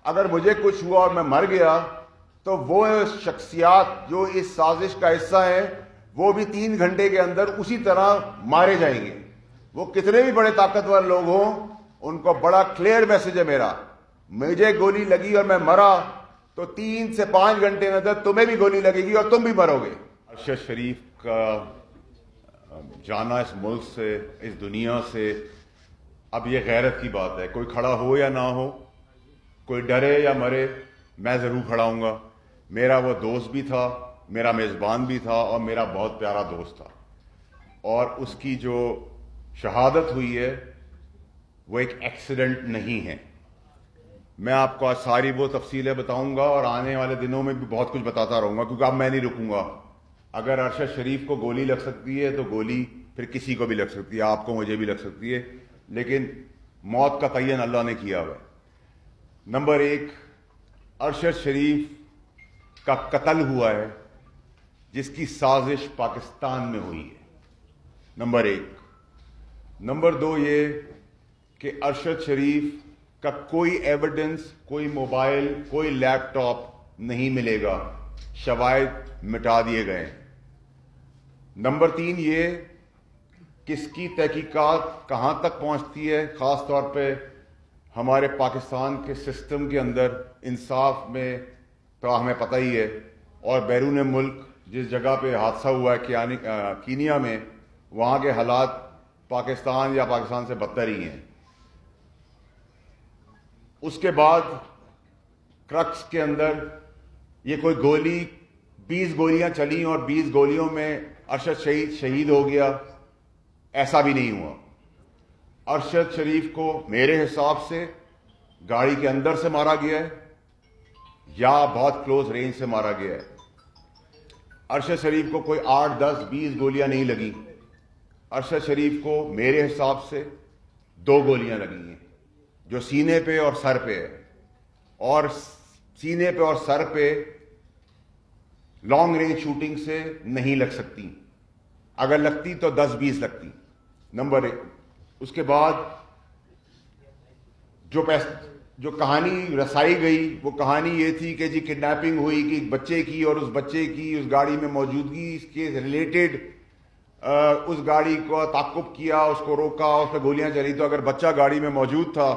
اگر مجھے کچھ ہوا اور میں مر گیا تو وہ شخصیات جو اس سازش کا حصہ ہیں وہ بھی 3 گھنٹے کے اندر اسی طرح مارے جائیں گے. وہ کتنے بھی بڑے طاقتور لوگ ہوں, ان کو بڑا کلیئر میسج ہے میرا. مجھے گولی لگی اور میں مرا تو 3 سے 5 گھنٹے کے اندر تمہیں بھی گولی لگے گی اور تم بھی مرو گے. ارشد شریف کا جانا اس ملک سے, اس دنیا سے, اب یہ غیرت کی بات ہے. کوئی کھڑا ہو یا نہ ہو, کوئی ڈرے یا مرے, میں ضرور کھڑا ہوں گا. میرا وہ دوست بھی تھا, میرا میزبان بھی تھا اور میرا بہت پیارا دوست تھا. اور اس کی جو شہادت ہوئی ہے وہ ایک ایکسیڈنٹ نہیں ہے. میں آپ کو آج ساری وہ تفصیلیں بتاؤں گا اور آنے والے دنوں میں بھی بہت کچھ بتاتا رہوں گا, کیونکہ اب میں نہیں رکوں گا. اگر ارشد شریف کو گولی لگ سکتی ہے تو گولی پھر کسی کو بھی لگ سکتی ہے, آپ کو, مجھے بھی لگ سکتی ہے, لیکن موت کا تعین اللہ نے کیا ہوا ہے. نمبر 1, ارشد شریف کا قتل ہوا ہے جس کی سازش پاکستان میں ہوئی ہے. نمبر 1. نمبر 2 یہ کہ ارشد شریف کا کوئی ایویڈنس, کوئی موبائل, کوئی لیپ ٹاپ نہیں ملے گا, شواہد مٹا دیے گئے. نمبر 3 یہ کہ اس کی تحقیقات کہاں تک پہنچتی ہے, خاص طور پہ ہمارے پاکستان کے سسٹم کے اندر انصاف میں تو ہمیں پتہ ہی ہے, اور بیرون ملک جس جگہ پہ حادثہ ہوا ہے کینیا میں, وہاں کے حالات پاکستان یا پاکستان سے بدتر ہی ہیں. اس کے بعد کرکس کے اندر یہ کوئی گولی, 20 گولیاں چلیں اور 20 گولیوں میں ارشد شہید ہو گیا, ایسا بھی نہیں ہوا. ارشد شریف کو میرے حساب سے گاڑی کے اندر سے مارا گیا ہے یا بہت کلوز رینج سے مارا گیا ہے. ارشد شریف کو کوئی 8, 10, 20 گولیاں نہیں لگیں. ارشد شریف کو میرے حساب سے 2 گولیاں لگی ہیں, جو سینے پہ اور سر پہ ہے. اور سینے پہ اور سر پہ لانگ رینج شوٹنگ سے نہیں لگ سکتی, اگر لگتی تو 10, 20 لگتی. نمبر 1. اس کے بعد جو کہانی رسائی گئی وہ کہانی یہ تھی کہ جی کڈنیپنگ ہوئی کہ ایک بچے کی, اور اس بچے کی اس گاڑی میں موجودگی, اس کے ریلیٹڈ اس گاڑی کو تعقب کیا, اس کو روکا, اس پہ گولیاں چلی. تو اگر بچہ گاڑی میں موجود تھا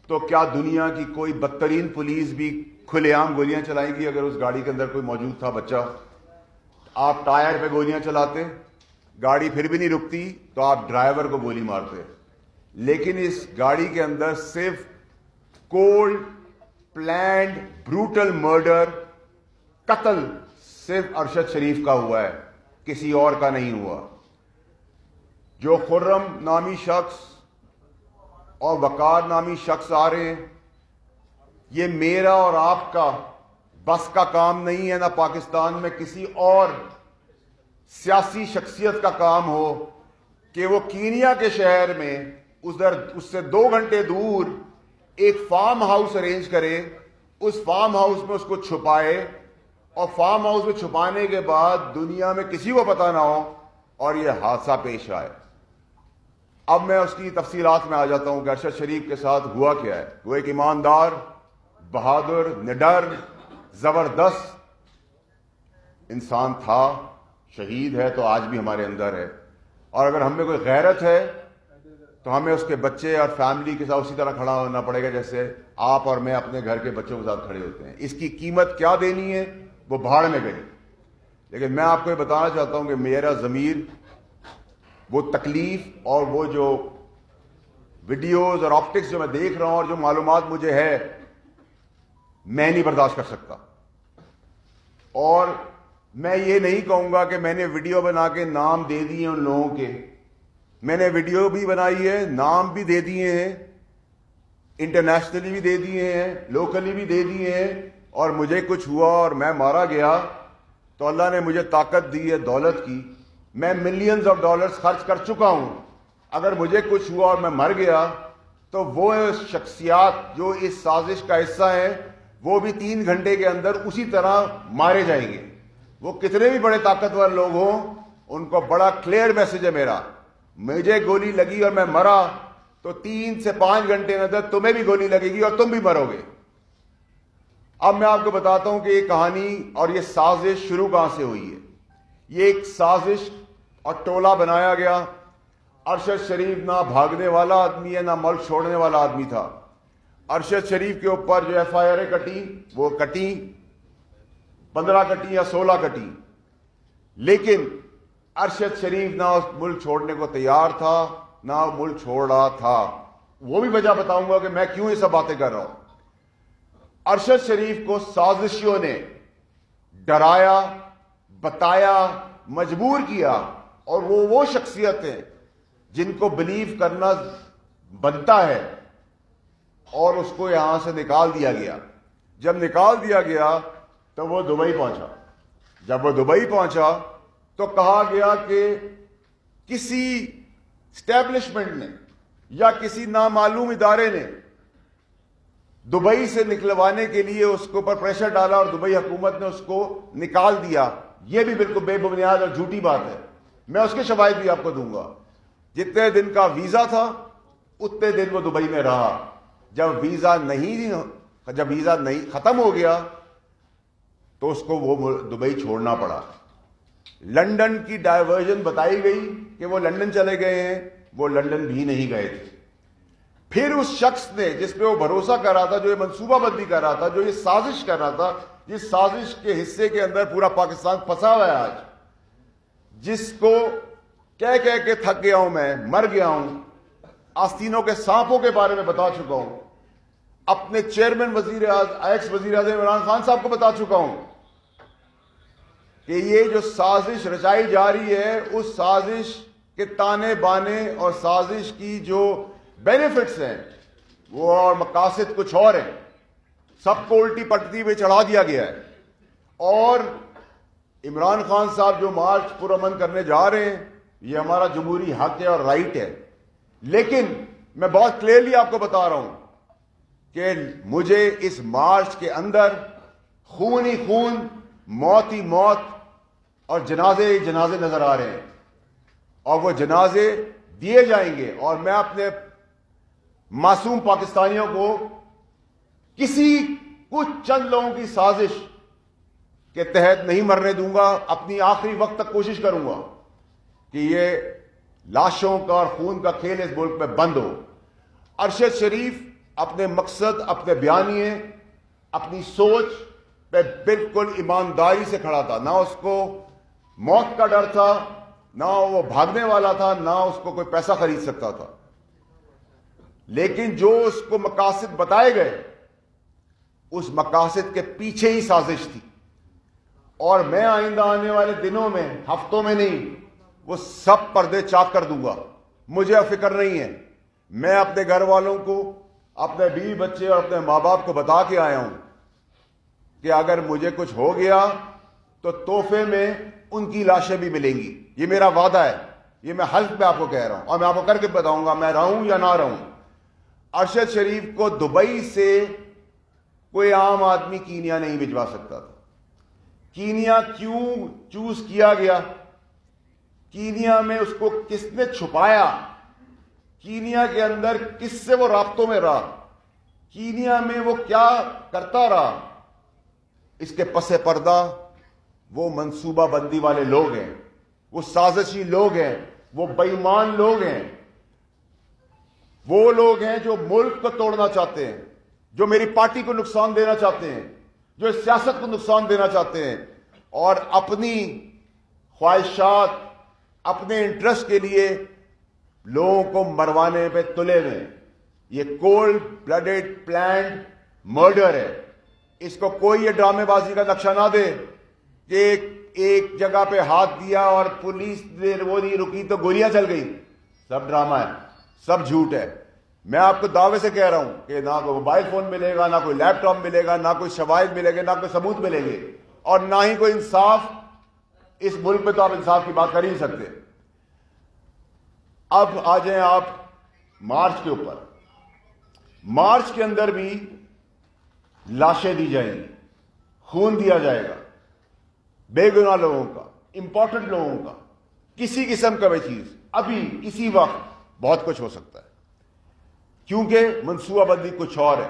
تو کیا دنیا کی کوئی بدترین پولیس بھی کھلے عام گولیاں چلائے گی اگر اس گاڑی کے اندر کوئی موجود تھا بچہ؟ آپ ٹائر پہ گولیاں چلاتے, گاڑی پھر بھی نہیں رکتی تو آپ ڈرائیور کو گولی مارتے. لیکن اس گاڑی کے اندر صرف کولڈ پلانڈ بروٹل مرڈر, قتل صرف ارشد شریف کا ہوا ہے, کسی اور کا نہیں ہوا. جو خرم نامی شخص اور وقار نامی شخص آ رہے ہیں, یہ میرا اور آپ کا بس کا کام نہیں ہے, نہ پاکستان میں کسی اور سیاسی شخصیت کا کام ہو کہ وہ کینیا کے شہر میں اس سے 2 گھنٹے دور ایک فارم ہاؤس ارینج کرے, اس فارم ہاؤس میں اس کو چھپائے, اور فارم ہاؤس میں چھپانے کے بعد دنیا میں کسی کو پتہ نہ ہو اور یہ حادثہ پیش آئے. اب میں اس کی تفصیلات میں آ جاتا ہوں کہ ارشد شریف کے ساتھ ہوا کیا ہے. وہ ایک ایماندار, بہادر, نڈر, زبردست انسان تھا. شہید ہے تو آج بھی ہمارے اندر ہے, اور اگر ہم میں کوئی غیرت ہے تو ہمیں اس کے بچے اور فیملی کے ساتھ اسی طرح کھڑا ہونا پڑے گا جیسے آپ اور میں اپنے گھر کے بچوں کے ساتھ کھڑے ہوتے ہیں. اس کی قیمت کیا دینی ہے وہ بھاڑ میں گئی. لیکن میں آپ کو یہ بتانا چاہتا ہوں کہ میرا ضمیر وہ تکلیف اور وہ جو ویڈیوز اور آپٹکس جو میں دیکھ رہا ہوں اور جو معلومات مجھے ہے, میں نہیں برداشت کر سکتا. اور میں یہ نہیں کہوں گا کہ میں نے ویڈیو بنا کے نام دے دیے ان لوگوں کے. میں نے ویڈیو بھی بنائی ہے, نام بھی دے دیے ہیں, انٹرنیشنلی بھی دے دیے ہیں, لوکلی بھی دے دیے ہیں. اور مجھے کچھ ہوا اور میں مارا گیا تو اللہ نے مجھے طاقت دی ہے دولت کی, میں ملینز آف ڈالرز خرچ کر چکا ہوں. اگر مجھے کچھ ہوا اور میں مر گیا تو وہ شخصیات جو اس سازش کا حصہ ہیں وہ بھی 3 گھنٹے کے اندر اسی طرح مارے جائیں گے. وہ کتنے بھی بڑے طاقتور لوگ ہوں, ان کو بڑا کلیئر میسج ہے میرا. مجھے گولی لگی اور میں مرا تو 3 سے 5 گھنٹے کے اندر تمہیں بھی گولی لگے گی اور تم بھی مرو گے. اب میں آپ کو بتاتا ہوں کہ یہ کہانی اور یہ سازش شروع کہاں سے ہوئی ہے. یہ ایک سازش اور ٹولہ بنایا گیا. ارشد شریف نہ بھاگنے والا آدمی ہے نہ ملک چھوڑنے والا آدمی تھا. ارشد شریف کے اوپر جو ایف آئی آر کٹی وہ کٹی 15 کٹی یا 16 کٹی, لیکن ارشد شریف نہ اس ملک چھوڑنے کو تیار تھا نہ ملک چھوڑ رہا تھا. وہ بھی وجہ بتاؤں گا کہ میں کیوں یہ سب باتیں کر رہا ہوں. ارشد شریف کو سازشیوں نے ڈرایا, بتایا, مجبور کیا, اور وہ شخصیت ہیں جن کو بلیو کرنا بنتا ہے, اور اس کو یہاں سے نکال دیا گیا. جب نکال دیا گیا تو وہ دبئی پہنچا. جب وہ دبئی پہنچا تو کہا گیا کہ کسی اسٹیبلشمنٹ نے یا کسی نامعلوم ادارے نے دبئی سے نکلوانے کے لیے اس کے اوپر پریشر ڈالا اور دبئی حکومت نے اس کو نکال دیا. یہ بھی بالکل بے بنیاد اور جھوٹی بات ہے. میں اس کے شواہد بھی آپ کو دوں گا. جتنے دن کا ویزا تھا اتنے دن وہ دبئی میں رہا. جب ویزا نہیں ختم ہو گیا تو اس کو وہ دبئی چھوڑنا پڑا. لندن کی ڈائیورژن بتائی گئی کہ وہ لندن چلے گئے ہیں, وہ لندن بھی نہیں گئے تھے. پھر اس شخص نے جس پہ وہ بھروسہ کر رہا تھا, جو یہ منصوبہ بندی کر رہا تھا, جو یہ سازش کر رہا تھا, جس سازش کے حصے کے اندر پورا پاکستان پھنسا ہوا ہے آج, جس کو کہہ کے تھک گیا ہوں, میں مر گیا ہوں, آستینوں کے سانپوں کے بارے میں بتا چکا ہوں, اپنے چیئرمین ایکس وزیر اعظم عمران خان صاحب کو بتا چکا ہوں کہ یہ جو سازش رچائی جا رہی ہے, اس سازش کے تانے بانے اور سازش کی جو بینیفٹس ہیں وہ اور مقاصد کچھ اور ہیں. سب کو الٹی پٹتی پہ چڑھا دیا گیا ہے. اور عمران خان صاحب جو مارچ پرامن کرنے جا رہے ہیں, یہ ہمارا جمہوری حق ہے اور رائٹ ہے, لیکن میں بہت کلیئرلی آپ کو بتا رہا ہوں کہ مجھے اس مارچ کے اندر خون ہی خون, موت ہی موت اور جنازے ہی جنازے نظر آ رہے ہیں, اور وہ جنازے دیے جائیں گے. اور میں اپنے معصوم پاکستانیوں کو کچھ چند لوگوں کی سازش کے تحت نہیں مرنے دوں گا. اپنی آخری وقت تک کوشش کروں گا کہ یہ لاشوں کا اور خون کا کھیل اس ملک میں بند ہو. ارشد شریف اپنے مقصد, اپنے بیانیے, اپنی سوچ پہ بالکل ایمانداری سے کھڑا تھا. نہ اس کو موت کا ڈر تھا, نہ وہ بھاگنے والا تھا, نہ اس کو کوئی پیسہ خرید سکتا تھا. لیکن جو اس کو مقاصد بتائے گئے, اس مقاصد کے پیچھے ہی سازش تھی. اور میں آئندہ آنے والے دنوں میں, ہفتوں میں نہیں, وہ سب پردے چاک کر دوں گا. مجھے فکر نہیں ہے. میں اپنے گھر والوں کو, اپنے بیوی بچے اور اپنے ماں باپ کو بتا کے آیا ہوں کہ اگر مجھے کچھ ہو گیا تو تحفے میں ان کی لاشیں بھی ملیں گی. یہ میرا وعدہ ہے. یہ میں حلف پہ آپ کو کہہ رہا ہوں, اور میں آپ کو کر کے بتاؤں گا میں رہوں یا نہ رہوں. ارشد شریف کو دبئی سے کوئی عام آدمی کینیا نہیں بھجوا سکتا تھا. کینیا کیوں چوز کیا گیا, کینیا میں اس کو کس نے چھپایا, کینیا کے اندر کس سے وہ رابطوں میں رہا, کینیا میں وہ کیا کرتا رہا, اس کے پس پردہ وہ منصوبہ بندی والے لوگ ہیں, وہ سازشی لوگ ہیں, وہ بے ایمان لوگ ہیں, وہ لوگ ہیں جو ملک کو توڑنا چاہتے ہیں, جو میری پارٹی کو نقصان دینا چاہتے ہیں, جو سیاست کو نقصان دینا چاہتے ہیں, اور اپنی خواہشات, اپنے انٹرسٹ کے لیے لوگوں کو مروانے پہ تلے ہوئے. یہ کولڈ بلڈڈ پلانڈ مرڈر ہے. اس کو کوئی یہ ڈرامے بازی کا نقشہ نہ دے کہ ایک جگہ پہ ہاتھ دیا اور پولیس وہ نہیں رکی تو گولیاں چل گئی. سب ڈرامہ ہے, سب جھوٹ ہے. میں آپ کو دعوے سے کہہ رہا ہوں کہ نہ کوئی موبائل فون ملے گا, نہ کوئی لیپ ٹاپ ملے گا, نہ کوئی شواہد ملے گا, نہ کوئی ثبوت ملیں گے, اور نہ ہی کوئی انصاف. اس ملک میں تو آپ انصاف کی بات کر ہی نہیں سکتے. اب آ جائیں آپ مارچ کے اوپر. مارچ کے اندر بھی لاشیں دی جائیں گی, خون دیا جائے گا, بے گناہ لوگوں کا, امپورٹنٹ لوگوں کا, کسی قسم کا بھی چیز. ابھی اسی وقت بہت کچھ ہو سکتا ہے, کیونکہ منصوبہ بندی کچھ اور ہے.